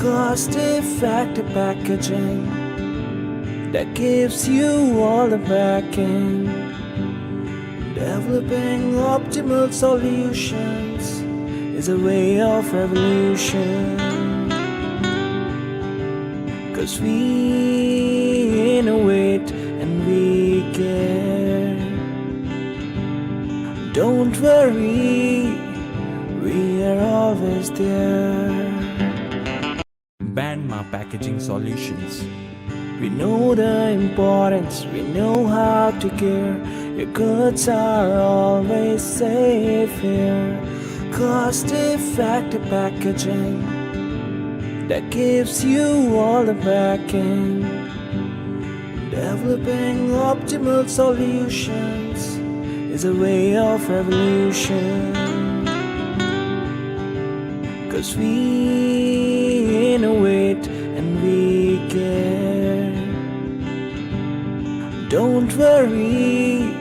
cost-effective packaging that gives you all the backing. Developing optimal solutions is a way of revolution. 'Cause we innovate and we care. Don't worry, we are always there. Bandma Packaging Solutions. We know the importance, we know how to care. Your goods are always safe here. Cost-effective packaging that gives you all the backing. Developing optimal solutions is a way of revolution. 'Cause we innovate and we care. Don't worry,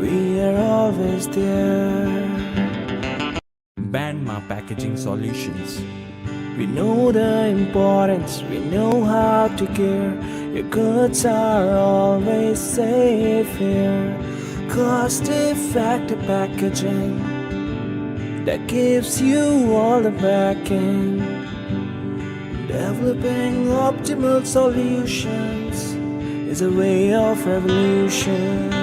we are always there. Bandma Packaging Solutions. We know the importance, we know how to care. Your goods are always safe here. Cost-effective packaging that gives you all the backing. Developing optimal solutions is a way of revolution.